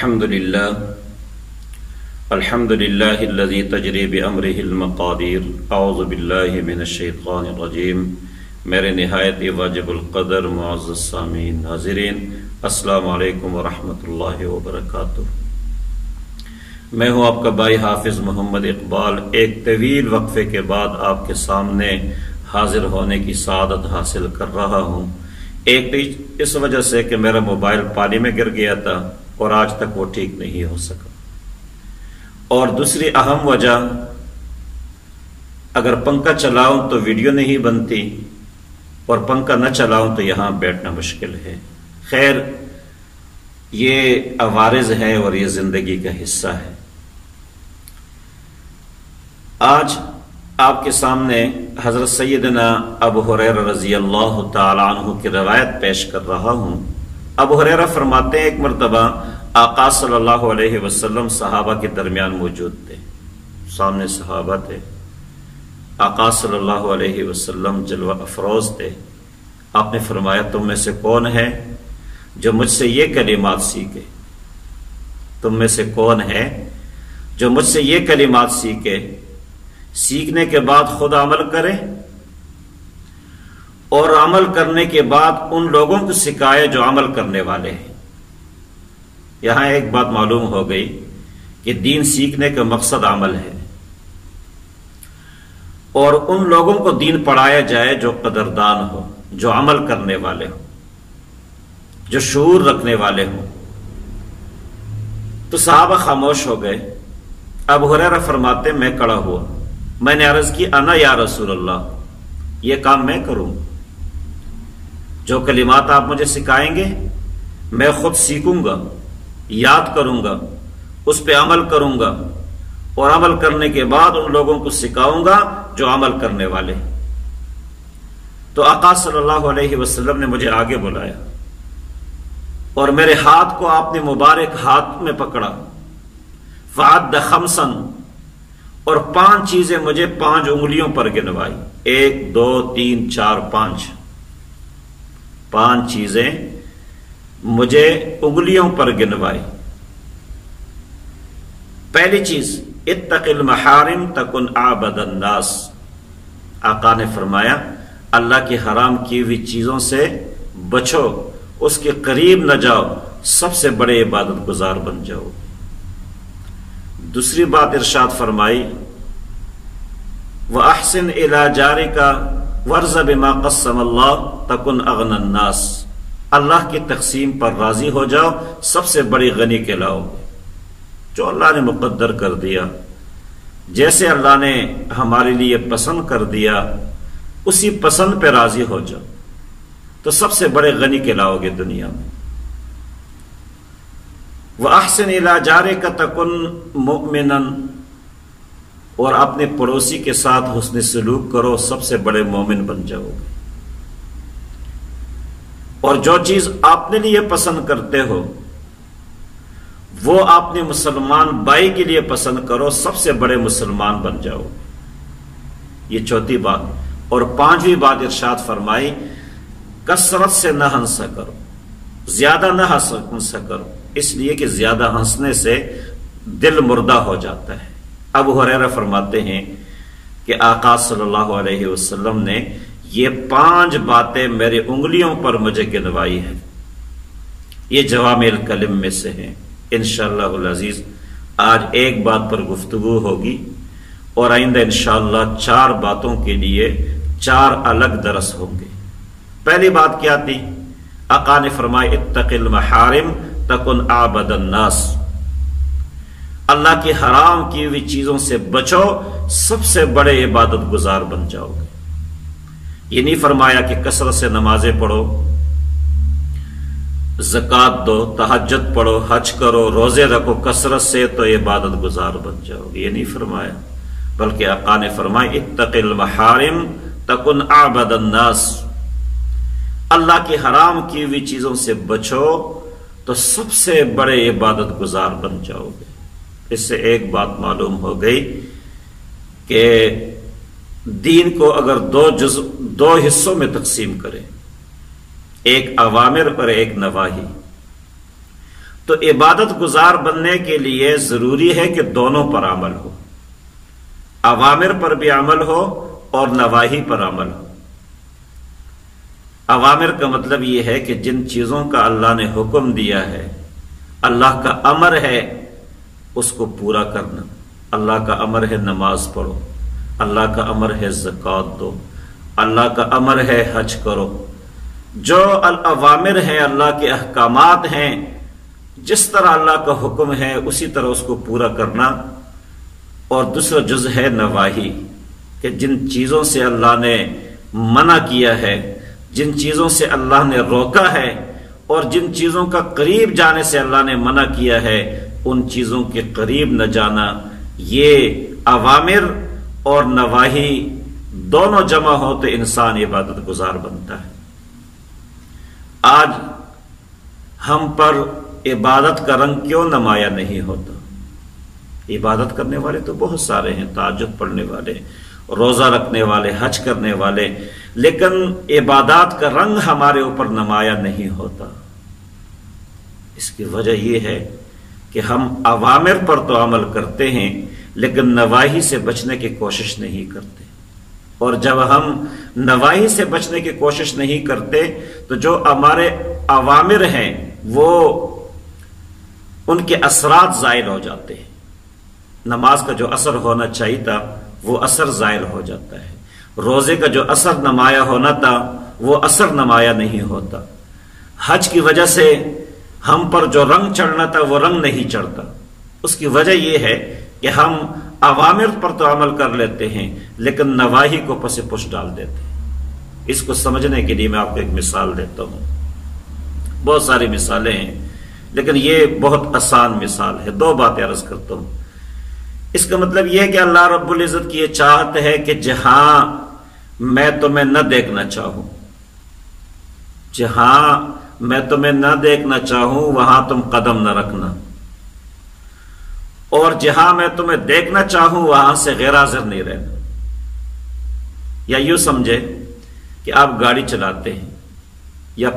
الحمد لله الذي تجري بأمره المقادير اعوذ باللہ من الشیطان الرجیم۔ میرے نہایت واجب القدر معزز سامعین ناظرین، السلام علیکم ورحمۃ اللہ وبرکاتہ۔ میں ہوں آپ کا بھائی حافظ محمد اقبال، ایک طویل وقفے کے بعد آپ کے سامنے حاضر ہونے کی سعادت حاصل کر رہا ہوں۔ ایک تو اس وجہ سے کہ میرا موبائل پانی میں گر گیا تھا اور آج تک وہ ٹھیک نہیں ہو سکا، اور دوسری اہم وجہ، اگر پنکھا چلاؤں تو ویڈیو نہیں بنتی اور پنکھا نہ چلاؤں تو یہاں بیٹھنا مشکل ہے۔ خیر، یہ عوارض ہے اور یہ زندگی کا حصہ ہے۔ آج آپ کے سامنے حضرت سیدنا ابو ہریرہ رضی اللہ تعالی عنہ کی روایت پیش کر رہا ہوں۔ ابو ہریرہ فرماتے ہیں، ایک مرتبہ آقا صلی اللہ علیہ وسلم صحابہ کے درمیان موجود تھے، سامنے صحابہ تھے، آقا صلی اللہ علیہ وسلم جلوہ افروز تھے۔ آپ نے فرمایا، تم میں سے کون ہے جو مجھ سے یہ کلمات سیکھے؟ تم میں سے کون ہے جو مجھ سے یہ کلمات سیکھے، سیکھنے کے بعد خود عمل کرے اور عمل کرنے کے بعد ان لوگوں کو سکھائے جو عمل کرنے والے ہیں۔ یہاں ایک بات معلوم ہو گئی کہ دین سیکھنے کا مقصد عمل ہے، اور ان لوگوں کو دین پڑھایا جائے جو قدردان ہو، جو عمل کرنے والے ہوں، جو شعور رکھنے والے ہوں۔ تو صحابہ خاموش ہو گئے۔ ابو ہریرہ فرماتے، میں کھڑا ہوا، میں نے عرض کی، انا یا رسول اللہ، یہ کام میں کروں، جو کلمات آپ مجھے سکھائیں گے میں خود سیکھوں گا، یاد کروں گا، اس پہ عمل کروں گا، اور عمل کرنے کے بعد ان لوگوں کو سکھاؤں گا جو عمل کرنے والے۔ تو آقا صلی اللہ علیہ وسلم نے مجھے آگے بلایا اور میرے ہاتھ کو آپ نے مبارک ہاتھ میں پکڑا، فعد خمسن، اور 5 چیزیں مجھے 5 انگلیوں پر گنوائی، 1 2 3 4 5 چیزیں مجھے انگلیوں پر گنوائی۔ پہلی چیز، اتق المحارم تکن اعبد الناس۔ آقا نے فرمایا، اللہ کی حرام کی ہوئی چیزوں سے بچو، اس کے قریب نہ جاؤ، سب سے بڑے عبادت گزار بن جاؤ۔ دوسری بات ارشاد فرمائی، وَأَحْسِنْ إِلَى جَارِكَ وَارْضَ بِمَا قَسَّمَ اللَّهُ تَكُنْ أَغْنَى النَّاسِ۔ اللہ کی تقسیم پر راضی ہو جاؤ، سب سے بڑی غنی کہلاؤ گے۔ جو اللہ نے مقدر کر دیا، جیسے اللہ نے ہمارے لیے پسند کر دیا، اسی پسند پہ راضی ہو جاؤ تو سب سے بڑے غنی کہلاؤ گے دنیا میں۔ وَأَحْسِنْ إِلَى جَارِكَ تَكُنْ مُؤْمِنًا، اور اپنے پڑوسی کے ساتھ حسن سلوک کرو، سب سے بڑے مومن بن جاؤ گے۔ اور جو چیز آپ نے لیے پسند کرتے ہو وہ اپنے مسلمان بھائی کے لیے پسند کرو، سب سے بڑے مسلمان بن جاؤ گے۔ یہ چوتھی بات۔ اور 5ویں بات ارشاد فرمائی، کثرت سے نہ ہنسا کرو، زیادہ نہ ہنسا کرو، اس لیے کہ زیادہ ہنسنے سے دل مردہ ہو جاتا ہے۔ ابو ہریرہ فرماتے ہیں کہ آقا صلی اللہ علیہ وسلم نے یہ 5 باتیں میرے انگلیوں پر مجھے گنوائی ہے۔ یہ جوامع الکلم میں سے ہیں۔ انشاءاللہ العزیز آج ایک بات پر گفتگو ہوگی، اور آئندہ انشاءاللہ 4 باتوں کے لیے 4 الگ درس ہوں گے۔ پہلی بات کیا تھی؟ آقا نے فرمایا، اتق المحارم تکن اعبد الناس۔ اللہ کی حرام کی ہوئی چیزوں سے بچو، سب سے بڑے عبادت گزار بن جاؤ گے۔ یہ نہیں فرمایا کہ کثرت سے نمازیں پڑھو، زکوٰۃ دو، تہجد پڑھو، حج کرو، روزے رکھو، کثرت سے تو عبادت گزار بن جاؤ گے، یہ نہیں فرمایا، بلکہ آقا نے فرمایا، اتق المحارم تکن اعبد الناس۔ اللہ کی حرام کی ہوئی چیزوں سے بچو تو سب سے بڑے عبادت گزار بن جاؤ گے۔ اس سے ایک بات معلوم ہو گئی کہ دین کو اگر 2 حصوں میں تقسیم کریں، ایک اوامر اور ایک نواہی، تو عبادت گزار بننے کے لیے ضروری ہے کہ دونوں پر عمل ہو، اوامر پر بھی عمل ہو اور نواہی پر عمل ہو۔ اوامر کا مطلب یہ ہے کہ جن چیزوں کا اللہ نے حکم دیا ہے، اللہ کا امر ہے، اس کو پورا کرنا۔ اللہ کا امر ہے نماز پڑھو، اللہ کا امر ہے زکوٰۃ دو، اللہ کا امر ہے حج کرو۔ جو الاوامر ہیں، اللہ کے احکامات ہیں، جس طرح اللہ کا حکم ہے اسی طرح اس کو پورا کرنا۔ اور دوسرا جز ہے نواہی، کہ جن چیزوں سے اللہ نے منع کیا ہے، جن چیزوں سے اللہ نے روکا ہے، اور جن چیزوں کا قریب جانے سے اللہ نے منع کیا ہے، ان چیزوں کے قریب نہ جانا۔ یہ اوامر اور نواہی دونوں جمع ہو تو انسان عبادت گزار بنتا ہے۔ آج ہم پر عبادت کا رنگ کیوں نمایاں نہیں ہوتا؟ عبادت کرنے والے تو بہت سارے ہیں، تہجد پڑھنے والے، روزہ رکھنے والے، حج کرنے والے، لیکن عبادات کا رنگ ہمارے اوپر نمایاں نہیں ہوتا۔ اس کی وجہ یہ ہے کہ ہم اوامر پر تو عمل کرتے ہیں لیکن نواہی سے بچنے کی کوشش نہیں کرتے، اور جب ہم نواہی سے بچنے کی کوشش نہیں کرتے تو جو ہمارے اوامر ہیں وہ ان کے اثرات زائل ہو جاتے ہیں۔ نماز کا جو اثر ہونا چاہیے تھا وہ اثر زائل ہو جاتا ہے، روزے کا جو اثر نمایاں ہونا تھا وہ اثر نمایاں نہیں ہوتا، حج کی وجہ سے ہم پر جو رنگ چڑھنا تھا وہ رنگ نہیں چڑھتا۔ اس کی وجہ یہ ہے کہ ہم اوامر پر تو عمل کر لیتے ہیں لیکن نواہی کو پس پش ڈال دیتے ہیں۔ اس کو سمجھنے کے لیے میں آپ کو ایک مثال دیتا ہوں، بہت ساری مثالیں ہیں لیکن یہ بہت آسان مثال ہے۔ دو باتیں عرض کرتا ہوں۔ اس کا مطلب یہ ہے کہ اللہ رب العزت کی یہ چاہت ہے کہ جہاں میں تمہیں نہ دیکھنا چاہوں، جہاں میں تمہیں نہ دیکھنا چاہوں وہاں تم قدم نہ رکھنا، اور جہاں میں تمہیں دیکھنا چاہوں وہاں سے غیر حاضر نہیں رہنا۔ یا یوں سمجھے کہ آپ گاڑی چلاتے ہیں یا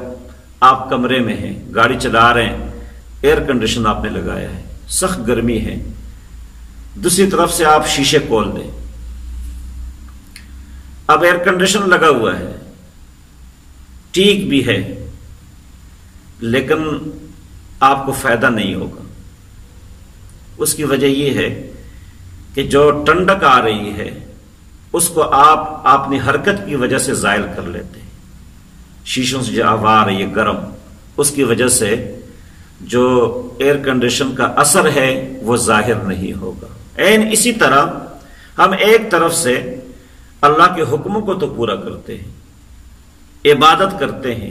آپ کمرے میں ہیں، گاڑی چلا رہے ہیں، ایئر کنڈیشن آپ نے لگایا ہے، سخت گرمی ہے، دوسری طرف سے آپ شیشے کھول دیں۔ اب ایئر کنڈیشن لگا ہوا ہے، ٹھیک بھی ہے، لیکن آپ کو فائدہ نہیں ہوگا۔ اس کی وجہ یہ ہے کہ جو ٹھنڈک آ رہی ہے اس کو آپ اپنی حرکت کی وجہ سے زائل کر لیتے ہیں۔ شیشوں سے جو ہوا آ رہی ہے گرم، اس کی وجہ سے جو ایئر کنڈیشن کا اثر ہے وہ ظاہر نہیں ہوگا۔ اسی طرح ہم ایک طرف سے اللہ کے حکموں کو تو پورا کرتے ہیں، عبادت کرتے ہیں،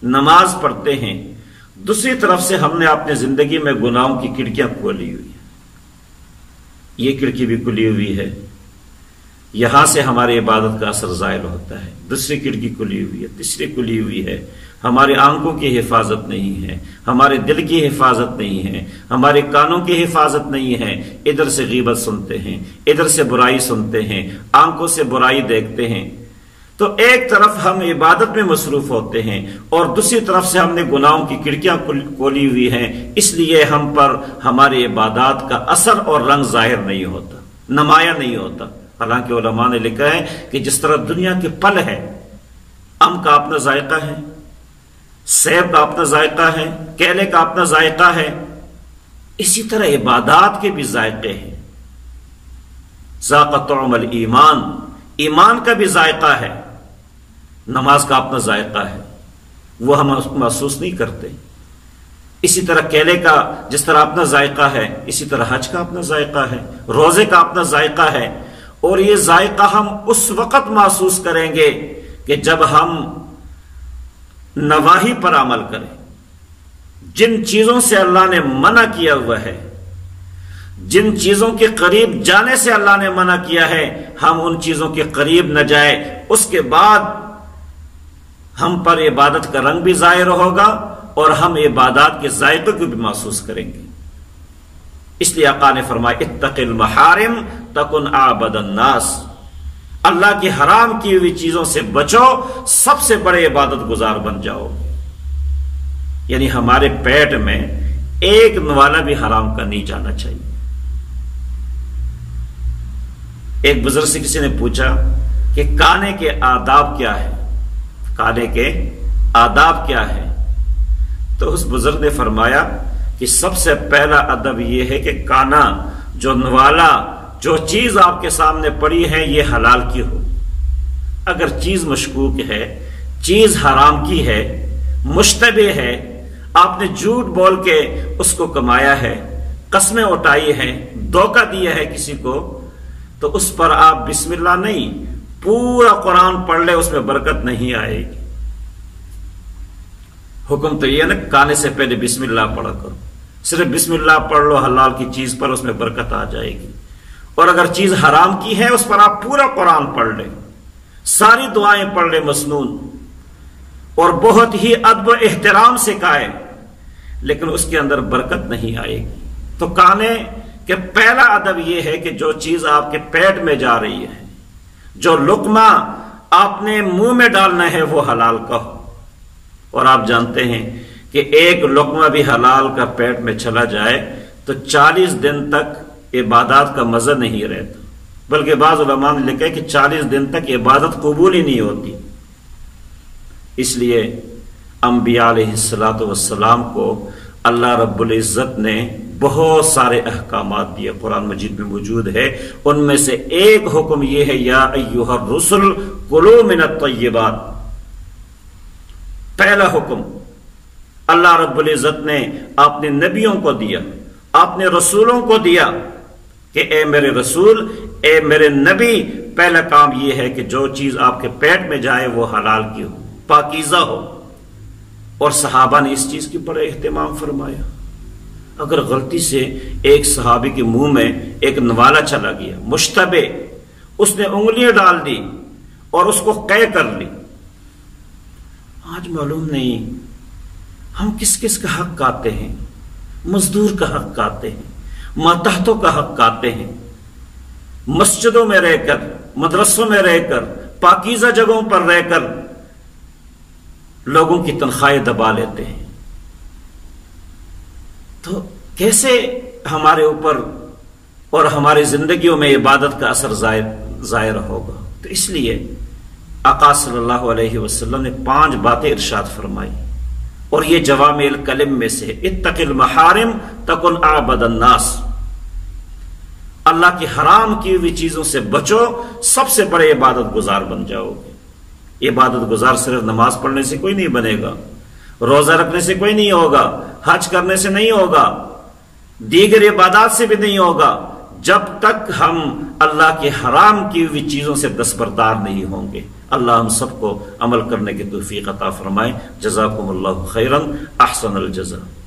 نماز پڑھتے ہیں، دوسری طرف سے ہم نے اپنی زندگی میں گناہوں کی کھڑکیاں کھولی ہوئی ہیں۔ یہ کھڑکی بھی کھلی ہوئی ہے، یہاں سے ہماری عبادت کا اثر زائل ہوتا ہے۔ دوسری کھڑکی کھلی ہوئی ہے، تیسری کھلی ہوئی ہے، ہماری آنکھوں کی حفاظت نہیں ہے، ہمارے دل کی حفاظت نہیں ہے، ہمارے کانوں کی حفاظت نہیں ہے، ادھر سے غیبت سنتے ہیں، ادھر سے برائی سنتے ہیں، آنکھوں سے برائی دیکھتے ہیں۔ تو ایک طرف ہم عبادت میں مصروف ہوتے ہیں اور دوسری طرف سے ہم نے گناہوں کی کھڑکیاں کھولی ہوئی ہیں، اس لیے ہم پر ہماری عبادات کا اثر اور رنگ ظاہر نہیں ہوتا، نمایاں نہیں ہوتا۔ حالانکہ علماء نے لکھا ہے کہ جس طرح دنیا کے پھل ہے، ام کا اپنا ذائقہ ہے، سیب کا اپنا ذائقہ ہے، کیلے کا اپنا ذائقہ ہے، اسی طرح عبادات کے بھی ذائقے ہیں۔ ذاق طعم الایمان، ایمان کا بھی ذائقہ ہے، نماز کا اپنا ذائقہ ہے، وہ ہم محسوس نہیں کرتے۔ اسی طرح کیلے کا جس طرح اپنا ذائقہ ہے، اسی طرح حج کا اپنا ذائقہ ہے، روزے کا اپنا ذائقہ ہے، اور یہ ذائقہ ہم اس وقت محسوس کریں گے کہ جب ہم نواہی پر عمل کریں، جن چیزوں سے اللہ نے منع کیا ہوا ہے، جن چیزوں کے قریب جانے سے اللہ نے منع کیا ہے، ہم ان چیزوں کے قریب نہ جائیں۔ اس کے بعد ہم پر عبادت کا رنگ بھی ظاہر ہوگا اور ہم عبادات کے ذائقے کو بھی محسوس کریں گے۔ اس لیے آقا نے فرمایا اتق المحارم تکن اعبد الناس، اللہ کی حرام کی ہوئی چیزوں سے بچو، سب سے بڑے عبادت گزار بن جاؤ۔ یعنی ہمارے پیٹ میں ایک نوالا بھی حرام کا نہیں جانا چاہیے۔ ایک بزرگ سے کسی نے پوچھا کہ کانے کے آداب کیا ہے، کانے کے آداب کیا ہے؟ تو اس بزرگ نے فرمایا کہ سب سے پہلا ادب یہ ہے کہ کانا، جو نوالا، جو چیز آپ کے سامنے پڑی ہے یہ حلال کی ہو۔ اگر چیز مشکوک ہے، چیز حرام کی ہے، مشتبہ ہے، آپ نے جھوٹ بول کے اس کو کمایا ہے، قسمیں اٹھائی ہیں، دھوکہ دیا ہے کسی کو، تو اس پر آپ بسم اللہ نہیں، پورا قرآن پڑھ لے، اس میں برکت نہیں آئے گی۔ حکم تو یہ ہے نا، کھانے سے پہلے بسم اللہ پڑھا کرو، صرف بسم اللہ پڑھ لو حلال کی چیز پر، اس میں برکت آ جائے گی۔ اور اگر چیز حرام کی ہے اس پر آپ پورا قرآن پڑھ لیں، ساری دعائیں پڑھ لیں مسنون، اور بہت ہی ادب و احترام سے کھائیں، لیکن اس کے اندر برکت نہیں آئے گی۔ تو کھانے کہ پہلا ادب یہ ہے کہ جو چیز آپ کے پیٹ میں جا رہی ہے، جو لقمہ آپ نے منہ میں ڈالنا ہے، وہ حلال کا ہو۔ اور آپ جانتے ہیں کہ ایک لقمہ بھی حلال کا پیٹ میں چلا جائے تو 40 دن تک عبادات کا مزہ نہیں رہتا، بلکہ بعض علماء نے لکھا ہے کہ 40 دن تک عبادت قبول ہی نہیں ہوتی۔ اس لیے انبیاء علیہ السلام کو اللہ رب العزت نے بہت سارے احکامات دیے، قرآن مجید میں موجود ہے۔ ان میں سے ایک حکم یہ ہے، یا ایھا الرسل کلوا من الطیبات۔ پہلا حکم اللہ رب العزت نے اپنے نبیوں کو دیا، اپنے رسولوں کو دیا کہ اے میرے رسول، اے میرے نبی، پہلا کام یہ ہے کہ جو چیز آپ کے پیٹ میں جائے وہ حلال کی ہو، پاکیزہ ہو۔ اور صحابہ نے اس چیز کی بڑا اہتمام فرمایا۔ اگر غلطی سے ایک صحابی کے منہ میں ایک نوالا چلا گیا، مشتبہ، اس نے انگلیاں ڈال دی اور اس کو قے کر لی، آج معلوم نہیں ہم کس کس کا حق کھاتے ہیں، مزدور کا حق کھاتے ہیں، ماتحتوں کا حق کھاتے ہیں، مسجدوں میں رہ کر، مدرسوں میں رہ کر، پاکیزہ جگہوں پر رہ کر لوگوں کی تنخواہیں دبا لیتے ہیں۔ تو کیسے ہمارے اوپر اور ہماری زندگیوں میں عبادت کا اثر ظاہر ہوگا؟ تو اس لیے آقا صلی اللہ علیہ وسلم نے 5 باتیں ارشاد فرمائی، اور یہ جوامع الکلم میں سے، اتق المحارم تکن اعبد الناس۔ اللہ کی حرام کی ہوئی چیزوں سے بچو، سب سے بڑے عبادت گزار بن جاؤ گے۔ عبادت گزار صرف نماز پڑھنے سے کوئی نہیں بنے گا، روزہ رکھنے سے کوئی نہیں ہوگا، حج کرنے سے نہیں ہوگا، دیگر عبادات سے بھی نہیں ہوگا، جب تک ہم اللہ کے حرام کی ہوئی چیزوں سے دستبردار نہیں ہوں گے۔ اللہ ہم سب کو عمل کرنے کی توفیق عطا فرمائے۔ جزاکم اللہ خیرا، احسن الجزاء۔